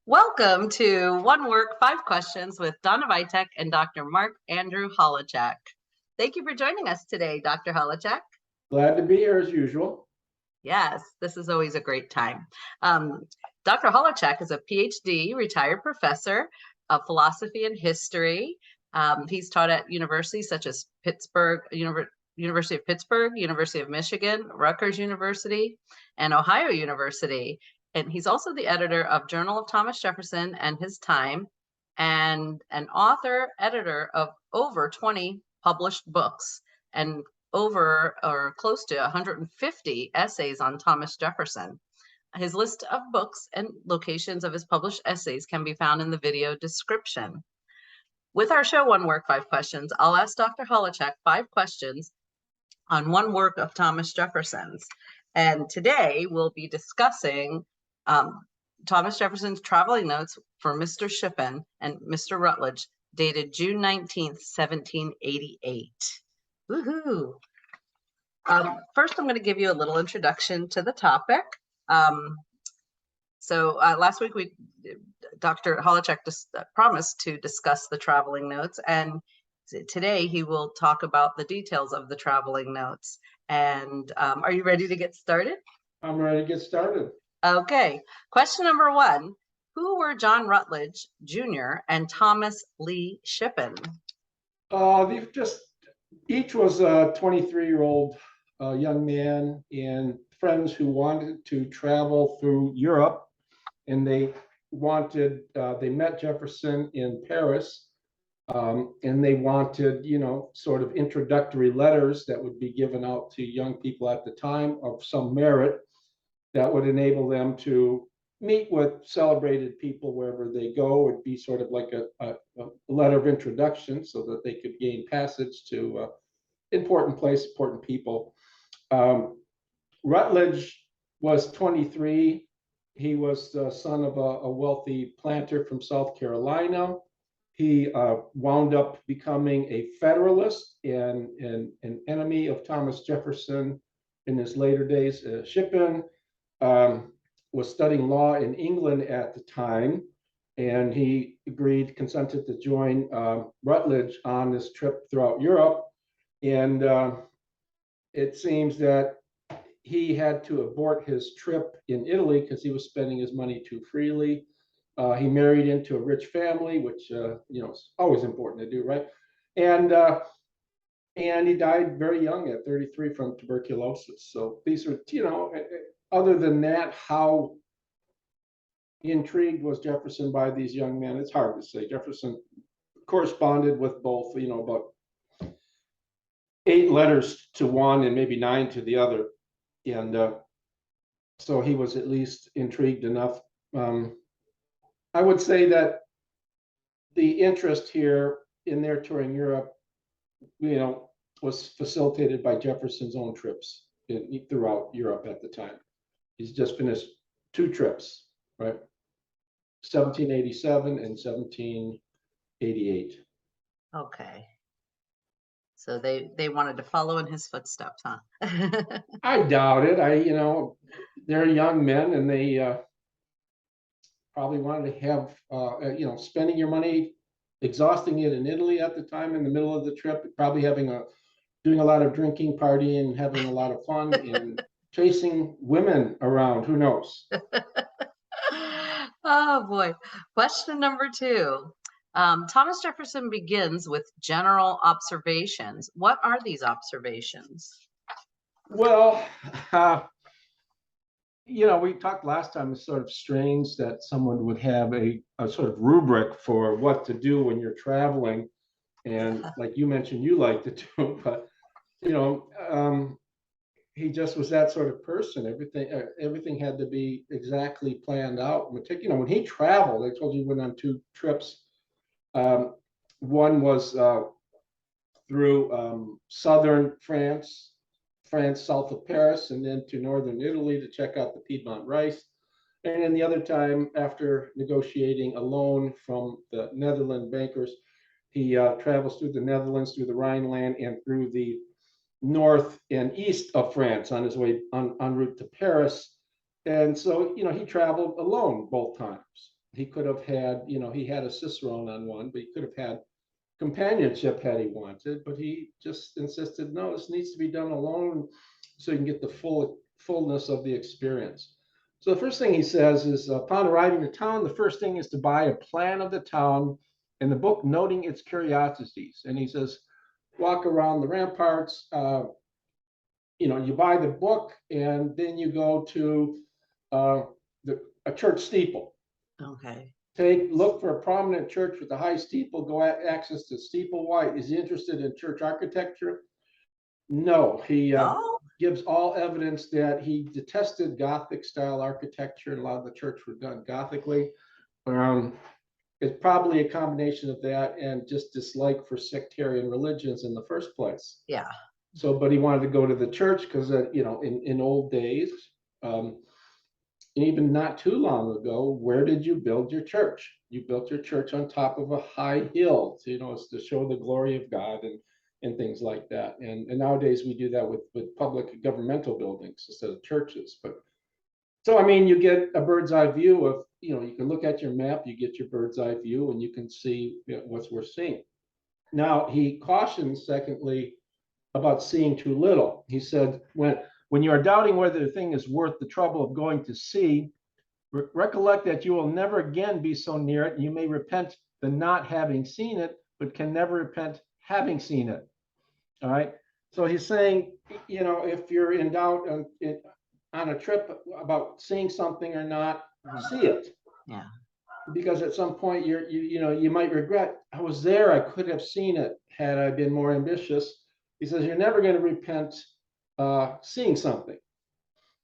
Welcome to One Work, Five Questions with Donna Vitek and Dr. Mark Andrew Holowchak. Thank you for joining us today, Dr. Holowchak. Glad to be here as usual. Yes, this is always a great time. Dr. Holowchak is a PhD, retired professor of philosophy and history. He's taught at universities such as Pittsburgh, University of Pittsburgh, University of Michigan, Rutgers University, and Ohio University. And he's also the editor of Journal of Thomas Jefferson and His Time, and an author, editor of over 20 published books and over or close to 150 essays on Thomas Jefferson. His list of books and locations of his published essays can be found in the video description. With our show, One Work, Five Questions, I'll ask Dr. Holowchak 5 questions on one work of Thomas Jefferson's. And today we'll be discussing Thomas Jefferson's traveling notes for Mr. Shipman and Mr. Rutledge, dated June 19th, 1788. Woohoo! First, I'm going to give you a little introduction to the topic. Last week, Dr. Holowchak promised to discuss the traveling notes, and today he will talk about the details of the traveling notes. And are you ready to get started? I'm ready to get started. Okay. Question number 1. Who were John Rutledge Jr. and Thomas Lee Shipman? Each was a 23-year-old young man and friends who wanted to travel through Europe, and they met Jefferson in Paris, and they wanted, sort of introductory letters that would be given out to young people at the time of some merit that would enable them to meet with celebrated people wherever they go. It'd be sort of like a letter of introduction so that they could gain passage to important people. Rutledge was 23. He was the son of a wealthy planter from South Carolina. He wound up becoming a Federalist and an enemy of Thomas Jefferson in his later days. Shipman was studying law in England at the time, and he consented to join Rutledge on this trip throughout Europe. And it seems that he had to abort his trip in Italy because he was spending his money too freely. He married into a rich family, which is always important to do, right? And he died very young at 33 from tuberculosis. So these are, other than that, how intrigued was Jefferson by these young men? It's hard to say. Jefferson corresponded with both, about 8 letters to one and maybe 9 to the other. And so he was at least intrigued enough. I would say that the interest here in their touring Europe, was facilitated by Jefferson's own trips throughout Europe at the time. He's just finished 2 trips, right? 1787 and 1788. Okay. So they wanted to follow in his footsteps, huh? I doubt it. They're young men, and they probably wanted to have, spending your money, exhausting it in Italy at the time in the middle of the trip, probably doing a lot of drinking, partying, having a lot of fun, and chasing women around. Who knows? Oh boy. Question number 2. Thomas Jefferson begins with general observations. What are these observations? Well, we talked last time, it's sort of strange that someone would have a sort of rubric for what to do when you're traveling. And like you mentioned, you like to do, but, he just was that sort of person. Everything had to be exactly planned out. When he traveled, I told you he went on 2 trips. One was through southern France south of Paris, and then to northern Italy to check out the Piedmont rice. And then the other time, after negotiating a loan from the Netherlands bankers, he travels through the Netherlands, through the Rhineland, and through the north and east of France on his way en route to Paris. And so, he traveled alone both times. He could have had, he had a cicerone on one, but he could have had companionship had he wanted, but he just insisted, no, this needs to be done alone so you can get the fullness of the experience. So the first thing he says is, upon arriving to town, the first thing is to buy a plan of the town and the book noting its curiosities. And he says, walk around the ramparts, you buy the book, and then you go to a church steeple. Okay. Look for a prominent church with a high steeple, go access to steeple. Why? Is he interested in church architecture? No, he gives all evidence that he detested Gothic style architecture, and a lot of the church were done Gothically. It's probably a combination of that and just dislike for sectarian religions in the first place. Yeah. So, but he wanted to go to the church because, in old days, and even not too long ago, where did you build your church? You built your church on top of a high hill, it's to show the glory of God and things like that. And nowadays we do that with public governmental buildings instead of churches. But so, you get a bird's eye view of, you can look at your map, you get your bird's eye view, and you can see what we're seeing. Now, he cautions, secondly, about seeing too little. He said, when you are doubting whether the thing is worth the trouble of going to see, recollect that you will never again be so near it. You may repent the not having seen it, but can never repent having seen it. All right. So he's saying, if you're in doubt on a trip about seeing something or not, see it. Yeah. Because at some point you might regret, I was there, I could have seen it had I been more ambitious. He says you're never going to repent seeing something.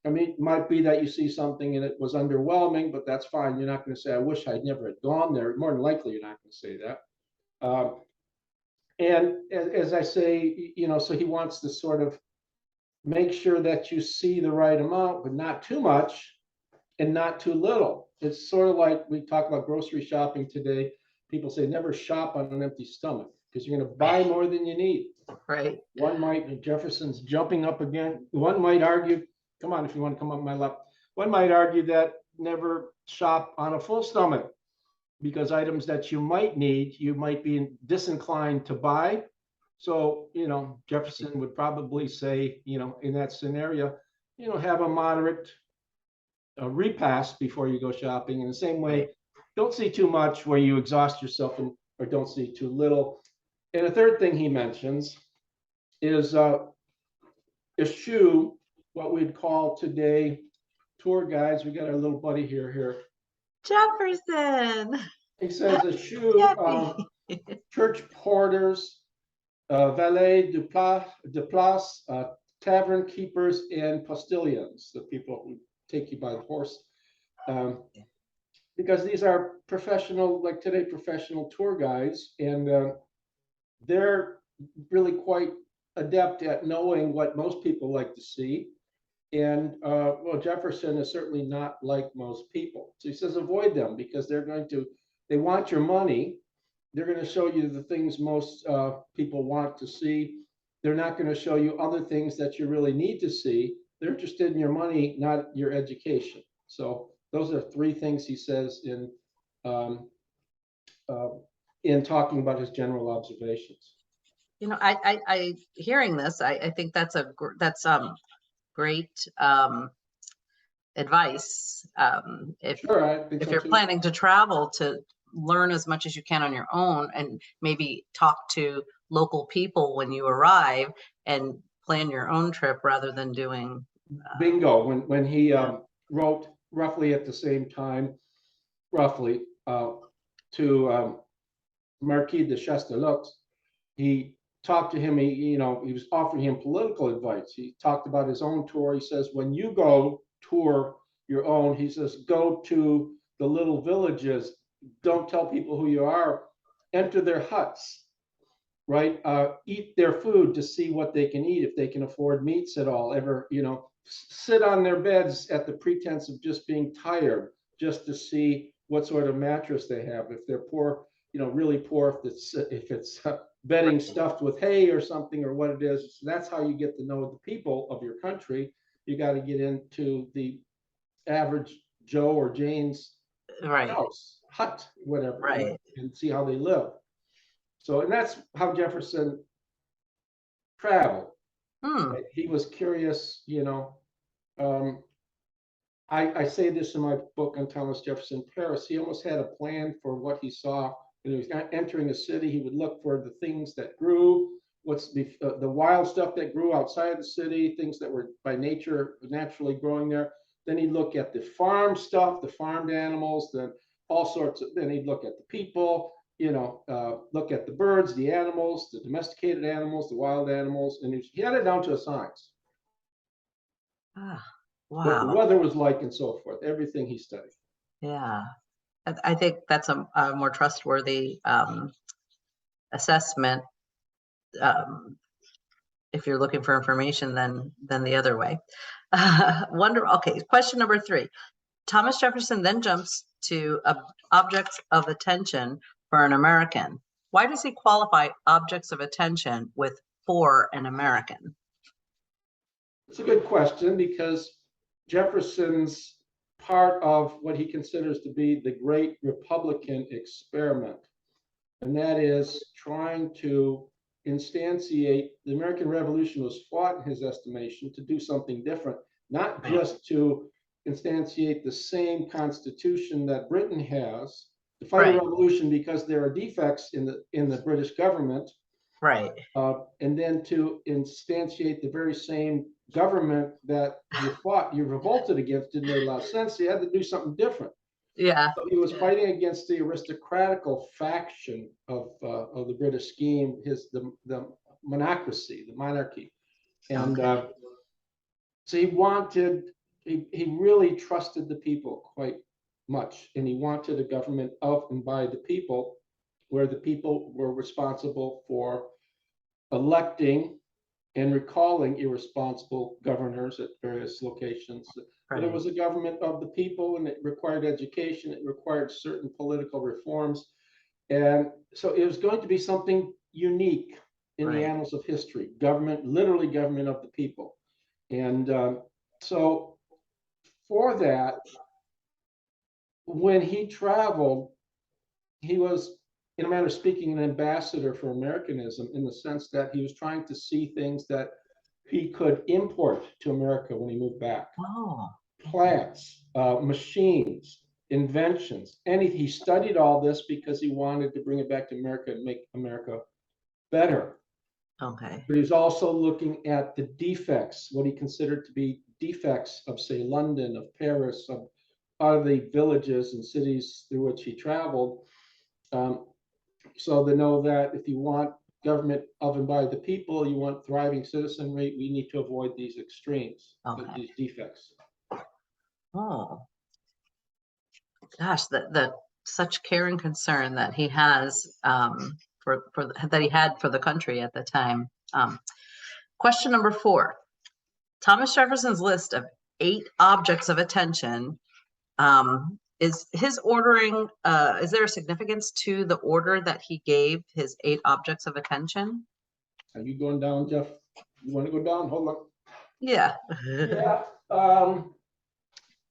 It might be that you see something and it was underwhelming, but that's fine. You're not going to say, I wish I'd never had gone there. More than likely, you're not going to say that. And as I say, so he wants to sort of make sure that you see the right amount, but not too much and not too little. It's sort of like we talk about grocery shopping today. People say never shop on an empty stomach because you're going to buy more than you need. Right. One might, Jefferson's jumping up again. One might argue, come on, if you want to come up my lap. One might argue that never shop on a full stomach because items that you might need, you might be disinclined to buy. So, Jefferson would probably say, in that scenario, have a moderate repast before you go shopping. In the same way, don't see too much where you exhaust yourself, or don't see too little. And the third thing he mentions is eschew what we'd call today tour guides. We got our little buddy here. Jefferson. He says eschew church porters, valet de place, tavern keepers, and postilions, the people who take you by the horse. Because these are professional tour guides, and they're really quite adept at knowing what most people like to see. And Jefferson is certainly not like most people. So he says avoid them because they want your money. They're going to show you the things most people want to see. They're not going to show you other things that you really need to see. They're interested in your money, not your education. So those are three things he says in talking about his general observations. I hearing this, I think that's great advice. If you're planning to travel, to learn as much as you can on your own, and maybe talk to local people when you arrive and plan your own trip rather than doing bingo. When he wrote roughly at the same time, to Marquis de Chastellux, he talked to him. He was offering him political advice. He talked about his own tour. He says, when you go tour your own, he says, go to the little villages. Don't tell people who you are. Enter their huts, right? Eat their food to see what they can eat, if they can afford meats at all. Sit on their beds at the pretense of just being tired, just to see what sort of mattress they have. If they're poor, really poor, if it's bedding stuffed with hay or something, or what it is. So that's how you get to know the people of your country. You got to get into the average Joe or Jane's Right. house, hut, whatever, Right. and see how they live. So, and that's how Jefferson traveled. Hmm. Right? He was curious, Um, I say this in my book on Thomas Jefferson Paris. He almost had a plan for what he saw when he was entering a city. He would look for the things that grew, what's the wild stuff that grew outside the city, things that were by nature naturally growing there. Then he'd look at the farm stuff, the farmed animals, then all sorts of. Then he'd look at the people, look at the birds, the animals, the domesticated animals, the wild animals, and he had it down to a science. Ah, What the wow. weather was like and so forth, everything he studied. Yeah. I think that's a more trustworthy assessment if you're looking for information than the other way. Okay, question number 3. Thomas Jefferson then jumps to objects of attention for an American. Why does he qualify objects of attention with for an American? It's a good question because Jefferson's part of what he considers to be the great Republican experiment, and that is trying to instantiate the American Revolution was fought, in his estimation, to do something different, not just to instantiate the same constitution that Britain has, to fight a revolution because there are defects in the British government, Right. and then to instantiate the very same government that you revolted against didn't make a lot of sense. You had to do something different. Yeah. So he was fighting against the aristocratical faction of the British scheme, the monocracy, the monarchy, and so he really trusted the people quite much, and he wanted a government of and by the people, where the people were responsible for electing and recalling irresponsible governors at various locations. But it was a government of the people, and it required education, it required certain political reforms. And so it was going to be something unique in the annals of history, literally government of the people. And so for that, when he traveled, he was, in a manner of speaking, an ambassador for Americanism, in the sense that he was trying to see things that he could import to America when he moved back. Oh. Plants, machines, inventions, anything. He studied all this because he wanted to bring it back to America and make America better. Okay. But he's also looking at the defects, what he considered to be defects of, say, London, of Paris, of the villages and cities through which he traveled. So they know that if you want government of and by the people, you want thriving citizenry, we need to avoid these extremes, these defects. Oh, gosh, the such care and concern that he has that he had for the country at the time. Question number 4. Thomas Jefferson's list of 8 objects of attention is his ordering. Is there a significance to the order that he gave his 8 objects of attention? Are you going down, Jeff? You want to go down? Hold on. Yeah. Yeah.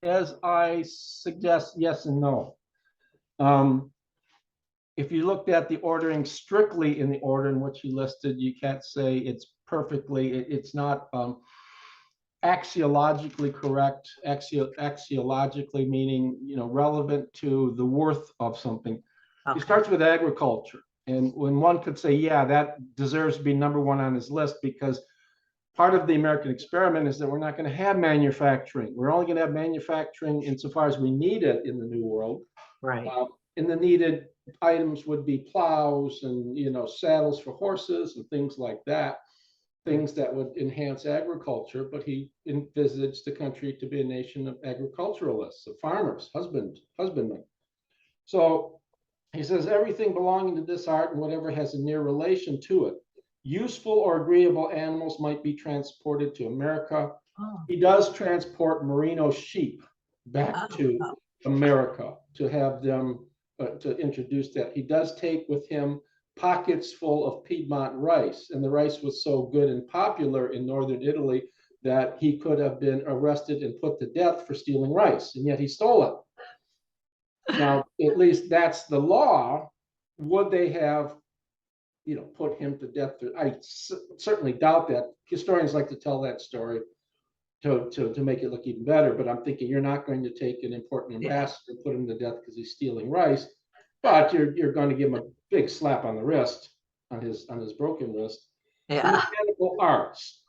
As I suggest, yes and no. If you looked at the ordering strictly in the order in which he listed, you can't say it's perfectly, it's not axiologically correct, axiologically meaning, relevant to the worth of something. He starts with agriculture. And when one could say, yeah, that deserves to be number 1 on his list, because part of the American experiment is that we're not going to have manufacturing. We're only going to have manufacturing insofar as we need it in the New World. Right. And the needed items would be plows and, saddles for horses and things like that, things that would enhance agriculture. But he envisaged the country to be a nation of agriculturalists, of farmers, husbandmen. So he says everything belonging to this art and whatever has a near relation to it, useful or agreeable animals, might be transported to America. He does transport merino sheep back to America to have them, to introduce that. He does take with him pockets full of Piedmont rice, and the rice was so good and popular in northern Italy that he could have been arrested and put to death for stealing rice, and yet he stole it. Now, at least that's the law. Would they have, put him to death? I certainly doubt that. Historians like to tell that story to make it look even better. But I'm thinking you're not going to take an important ambassador and put him to death because he's stealing rice, but you're going to give him a big slap on the wrist, on his broken wrist. The mechanical arts.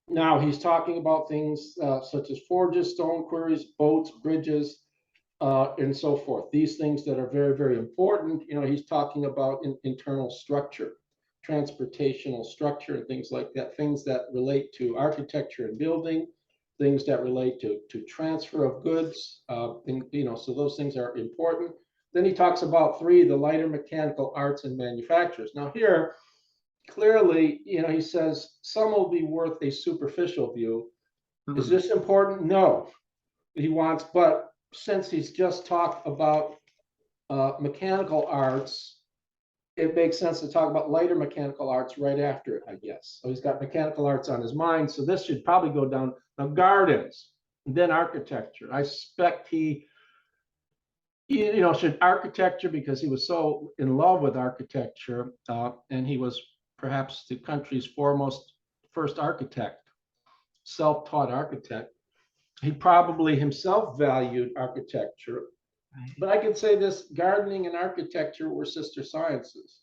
Now he's talking about things such as forges, stone quarries, boats, bridges, and so forth. These things that are very, very important. He's talking about internal structure, transportational structure, and things like that. Things that relate to architecture and building, things that relate to transfer of goods. So those things are important. Then he talks about the lighter mechanical arts and manufacturers. Now here, clearly, he says some will be worth a superficial view. Mm-hmm. Is this important? No. He wants, but since he's just talked about mechanical arts, it makes sense to talk about lighter mechanical arts right after it, I guess. So he's got mechanical arts on his mind. So this should probably go down. Now, gardens, then architecture. I suspect he should architecture, because he was so in love with architecture, and he was perhaps the country's first architect, self-taught architect. He probably himself valued architecture. Right. But I could say this: gardening and architecture were sister sciences.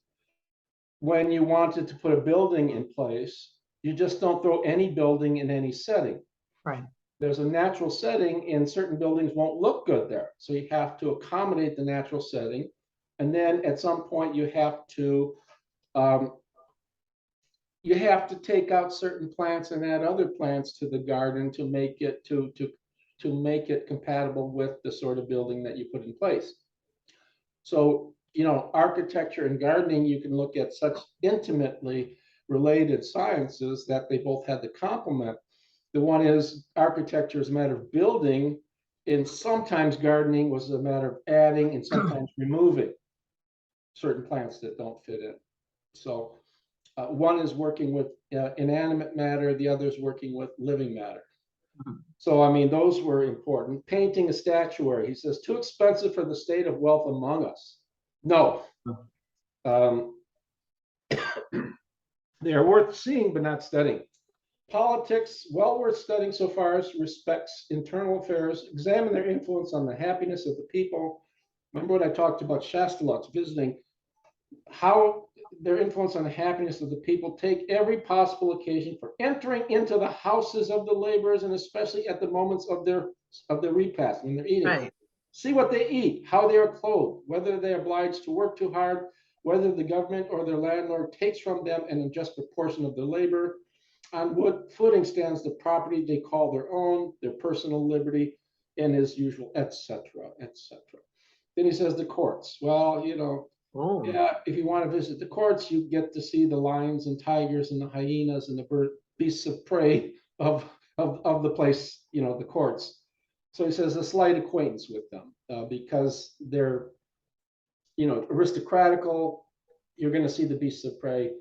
When you wanted to put a building in place, you just don't throw any building in any setting. Right. There's a natural setting, and certain buildings won't look good there. So you have to accommodate the natural setting. And then at some point you have to take out certain plants and add other plants to the garden to make it to make it compatible with the sort of building that you put in place. So, architecture and gardening, you can look at such intimately related sciences that they both had to complement. The one is architecture is a matter of building, and sometimes gardening was a matter of adding and sometimes removing certain plants that don't fit in. So one is working with inanimate matter, the other is working with living matter. So, those were important. Painting a statuary, he says, too expensive for the state of wealth among us. No. They are worth seeing, but not studying. Politics, well worth studying so far as respects internal affairs. Examine their influence on the happiness of the people. Remember what I talked about Shastalots visiting, how their influence on the happiness of the people. Take every possible occasion for entering into the houses of the laborers, and especially at the moments of their repast when they're eating. Right. See what they eat, how they are clothed, whether they are obliged to work too hard, whether the government or their landlord takes from them an just proportion of their labor. On what footing stands the property they call their own, their personal liberty, and as usual, etc., etc. Then he says the courts. Well, yeah, if you want to visit the courts, you get to see the lions and tigers and the hyenas and the beasts of prey of the place, the courts. So he says a slight acquaintance with them because they're, aristocratical. You're going to see the beasts of prey.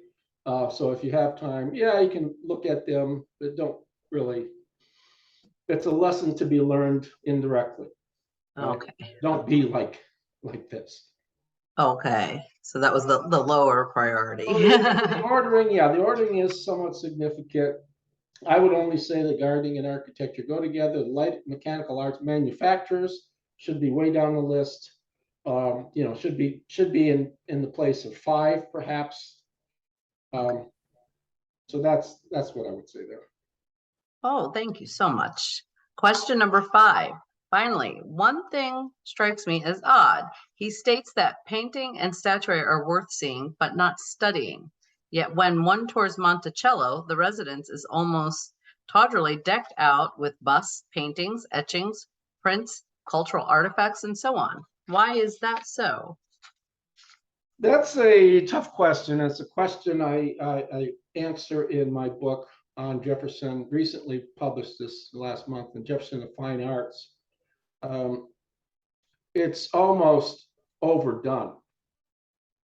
So if you have time, yeah, you can look at them, but don't really. It's a lesson to be learned indirectly. Okay. Don't be like this. Okay, so that was the lower priority. The ordering is somewhat significant. I would only say that gardening and architecture go together. Light mechanical arts manufacturers should be way down the list. Should be in the place of 5, perhaps. So that's what I would say there. Oh, thank you so much. Question number 5. Finally, one thing strikes me as odd. He states that painting and statuary are worth seeing, but not studying. Yet when one tours Monticello, the residence is almost tawdrily decked out with busts, paintings, etchings, prints, cultural artifacts, and so on. Why is that so? That's a tough question. It's a question I answer in my book on Jefferson, recently published this last month, in Jefferson of Fine Arts. It's almost overdone.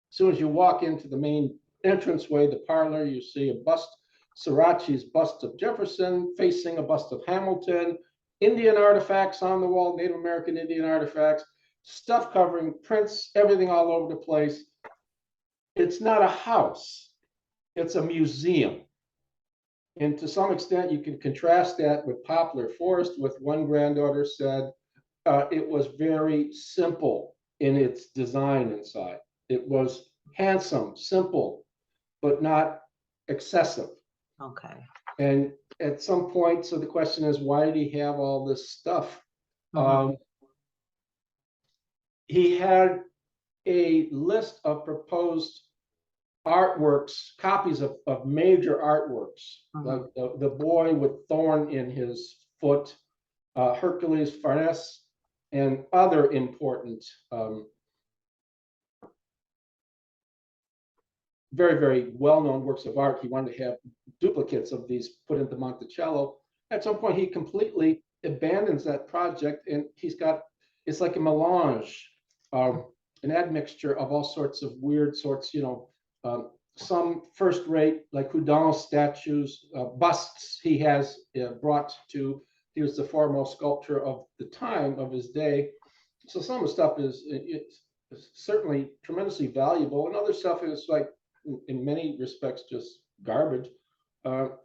As soon as you walk into the main entranceway, the parlor, you see a bust, Sirachi's bust of Jefferson, facing a bust of Hamilton, Indian artifacts on the wall, Native American Indian artifacts. stuff covering prints, everything all over the place. It's not a house, it's a museum. And to some extent, you can contrast that with Poplar Forest, with one granddaughter said it was very simple in its design inside. It was handsome, simple, but not excessive. Okay. And at some point, so the question is, why did he have all this stuff? He had a list of proposed artworks, copies of major artworks, like the boy with thorn in his foot, Hercules Farnese, and other important, very, very well-known works of art. He wanted to have duplicates of these put into Monticello. At some point, he completely abandons that project, and he's got, it's like a melange, an admixture of all sorts of weird sorts, some first-rate, like Houdin statues, busts he has brought to, he was the foremost sculptor of the time, of his day. So some of the stuff is it's certainly tremendously valuable, and other stuff is like, in many respects, just garbage. But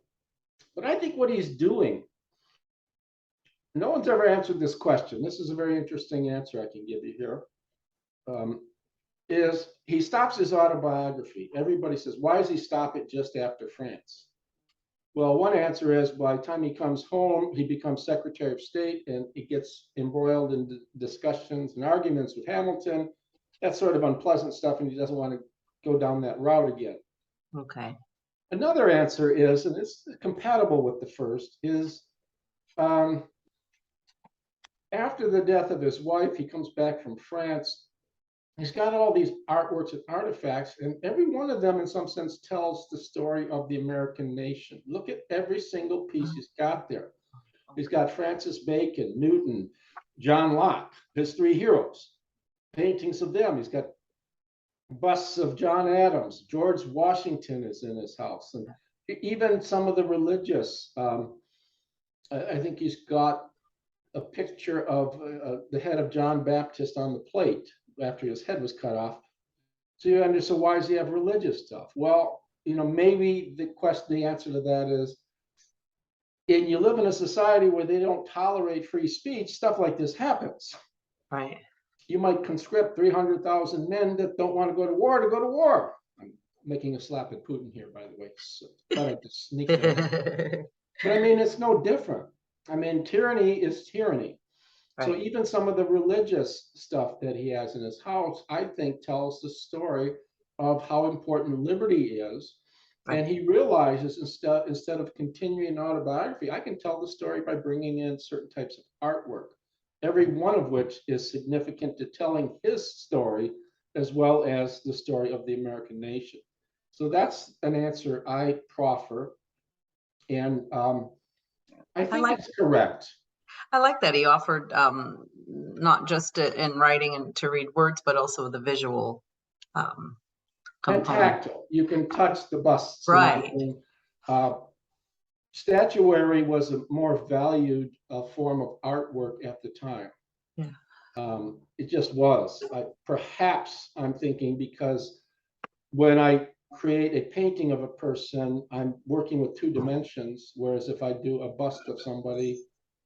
I think what he's doing, no one's ever answered this question. This is a very interesting answer I can give you here. Is he stops his autobiography. Everybody says, why does he stop it just after France? Well, one answer is by the time he comes home, he becomes Secretary of State and he gets embroiled in discussions and arguments with Hamilton. That's sort of unpleasant stuff, and he doesn't want to go down that route again. Okay. Another answer is, and it's compatible with the first, is after the death of his wife, he comes back from France. He's got all these artworks and artifacts, and every one of them, in some sense, tells the story of the American nation. Look at every single piece he's got there. He's got Francis Bacon, Newton, John Locke, his three heroes, paintings of them. He's got busts of John Adams. George Washington is in his house, and even some of the religious. I think he's got a picture of the head of John Baptist on the plate after his head was cut off. So you understand, so why does he have religious stuff? Well, maybe the answer to that is, you live in a society where they don't tolerate free speech, stuff like this happens. Right. You might conscript 300,000 men that don't want to go to war. I'm making a slap at Putin here, by the way. So thought I'd just sneak that. But I mean, it's no different. I mean, tyranny is tyranny. Right. So even some of the religious stuff that he has in his house, I think, tells the story of how important liberty is. Right. And he realizes instead of continuing an autobiography, I can tell the story by bringing in certain types of artwork, every one of which is significant to telling his story as well as the story of the American nation. So that's an answer I proffer. And I think it's correct. I like that he offered not just in writing and to read words, but also the visual and tactile. You can touch the busts. Right. Statuary was a more valued form of artwork at the time. Yeah. It just was. Perhaps I'm thinking because when I create a painting of a person, I'm working with two dimensions, whereas if I do a bust of somebody,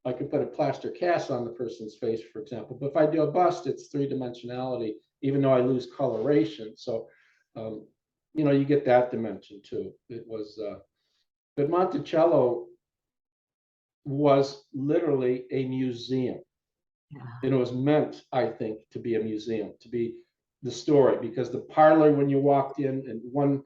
I could put a plaster cast on the person's face, for example. But if I do a bust, it's three-dimensionality, even though I lose coloration. So, you get that dimension too. It was, but Monticello was literally a museum. Yeah. And it was meant, I think, to be a museum, to be the story, because the parlor, when you walked in, and one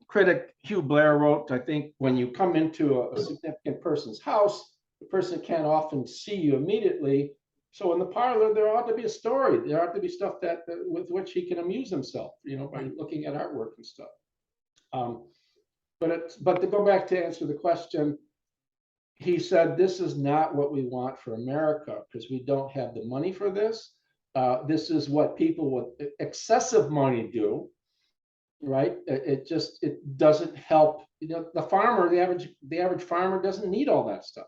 critic, Hugh Blair, wrote, I think, when you come into a significant person's house, the person can't often see you immediately. So in the parlor, there ought to be a story. There ought to be stuff that with which he can amuse himself, by looking at artwork and stuff. But to go back to answer the question, he said, this is not what we want for America because we don't have the money for this. This is what people with excessive money do, right? It doesn't help. The farmer, the average farmer doesn't need all that stuff.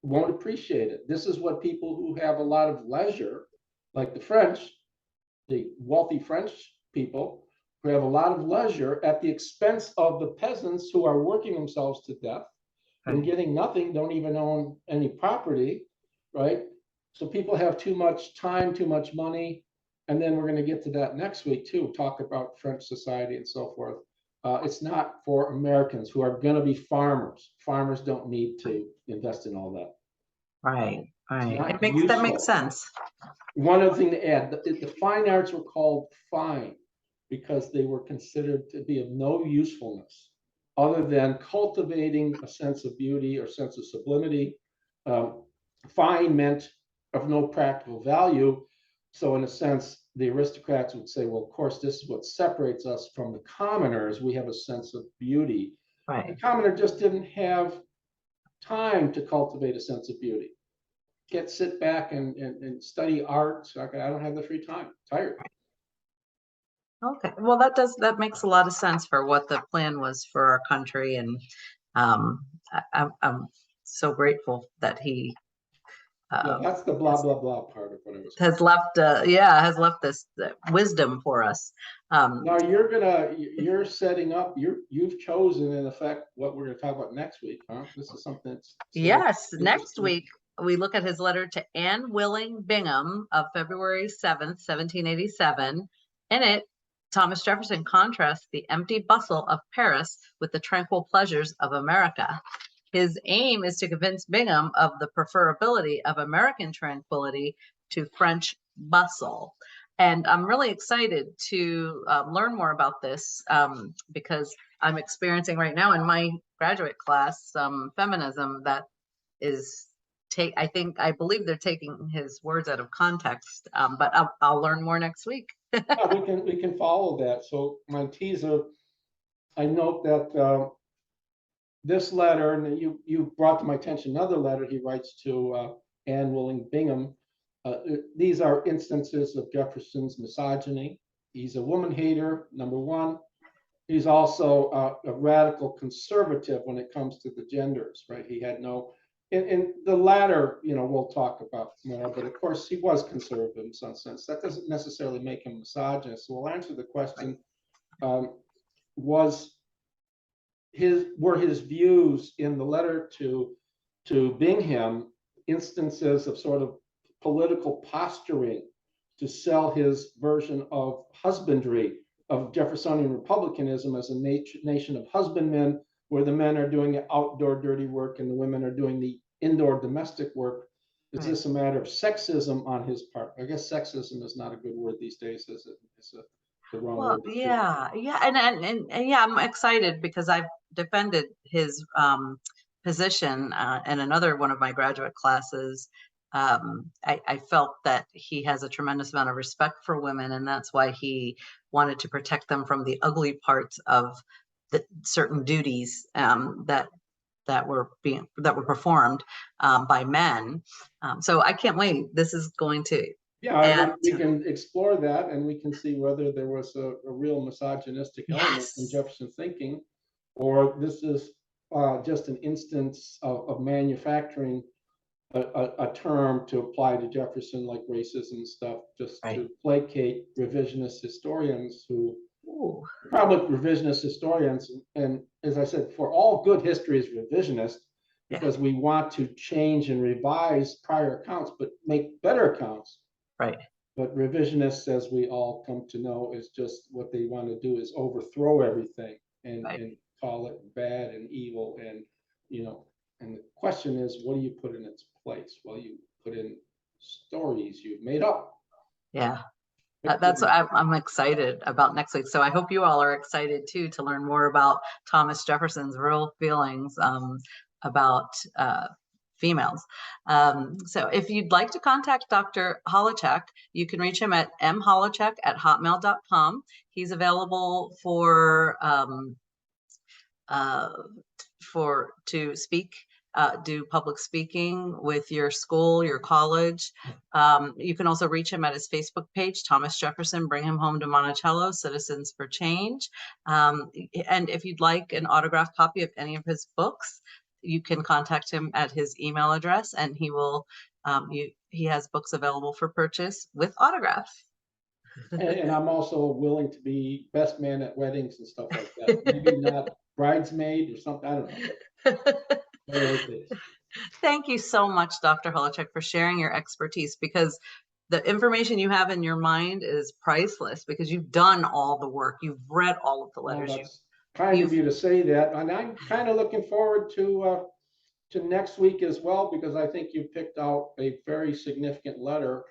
won't appreciate it. This is what people who have a lot of leisure, like the French, the wealthy French people who have a lot of leisure at the expense of the peasants who are working themselves to death and getting nothing, don't even own any property, right? So people have too much time, too much money. And then we're going to get to that next week too, talk about French society and so forth. It's not for Americans who are going to be farmers. Farmers don't need to invest in all that. Right, right. Not That makes useful. sense. One other thing to add, the fine arts were called fine because they were considered to be of no usefulness other than cultivating a sense of beauty or sense of sublimity. Fine meant of no practical value. So in a sense, the aristocrats would say, well, of course, this is what separates us from the commoners. We have a sense of beauty. Right. The commoner just didn't have time to cultivate a sense of beauty. Can't sit back and study art. I don't have the free time. Tired. Okay. Well, that makes a lot of sense for what the plan was for our country, and I'm so grateful that he Yeah, that's the blah blah blah part of what I was. has left this wisdom for us. Now you're setting up. You've chosen in effect what we're going to talk about next week, huh? This is something that's Yes, next week we look at his letter to Anne Willing Bingham of February 7th, 1787. In it, Thomas Jefferson contrasts the empty bustle of Paris with the tranquil pleasures of America. His aim is to convince Bingham of the preferability of American tranquility to French bustle. And I'm really excited to learn more about this because I'm experiencing right now in my graduate class some feminism that is I believe they're taking his words out of context, but I'll learn more next week. Yeah, we can follow that. So my teaser, I note that this letter, and you brought to my attention another letter he writes to Anne Willing Bingham. These are instances of Jefferson's misogyny. He's a woman hater, number one. He's also a radical conservative when it comes to the genders, right? He had no, in the latter, we'll talk about more, but of course he was conservative in some sense. That doesn't necessarily make him misogynist. So we'll answer the question, were his views in the letter to Bingham instances of sort of political posturing to sell his version of husbandry, of Jeffersonian republicanism as a nation of husbandmen, where the men are doing the outdoor dirty work and the women are doing the indoor domestic work? Is this a matter of sexism on his part? I guess sexism is not a good word these days, is it? It's the wrong word. Yeah, and yeah, I'm excited because I've defended his position in another one of my graduate classes. I felt that he has a tremendous amount of respect for women, and that's why he wanted to protect them from the ugly parts of the certain duties that were performed by men. So I can't wait. This is going to we can explore that, and we can see whether there was a real misogynistic element in Jefferson's thinking, or this is just an instance of manufacturing a term to apply to Jefferson, like racism and stuff, just to placate revisionist historians who probably revisionist historians. And as I said, for all good history is revisionist, because we want to change and revise prior accounts, but make better accounts. Right. But revisionists, as we all come to know, is just what they want to do is overthrow everything and call it bad and evil. And, and the question is, what do you put in its place? Well, you put in stories you've made up. Yeah. That's what I'm excited about next week. So I hope you all are excited too to learn more about Thomas Jefferson's real feelings about females. So if you'd like to contact Dr. Holowchak, you can reach him at mholowchak@hotmail.com. He's available to speak, do public speaking with your school, your college. You can also reach him at his Facebook page, Thomas Jefferson, Bring Him Home to Monticello, Citizens for Change. And if you'd like an autographed copy of any of his books, you can contact him at his email address, and he will, he has books available for purchase with autograph. And I'm also willing to be best man at weddings and stuff like that. Maybe not bridesmaid or something, I don't know. Whatever it is. Thank you so much, Dr. Holowchak, for sharing your expertise, because the information you have in your mind is priceless, because you've done all the work. You've read all of the Well, letters. that's kind of you to say that. And I'm kind of looking forward to next week as well, because I think you picked out a very significant letter.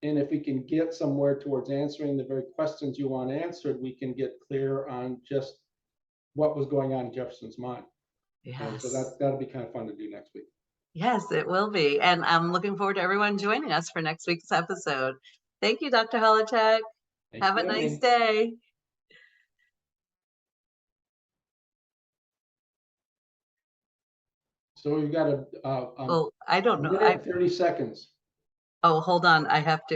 And if we can get somewhere towards answering the very questions you want answered, we can get clear on just what was going on in Jefferson's mind. And so Yes. that'll be kind of fun to do next week. Yes, it will be. And I'm looking forward to everyone joining us for next week's episode. Thank you, Dr. Holowchak. Have a nice day. So we've got Oh, I don't know. minute and 30 seconds. Oh, hold on. I have to.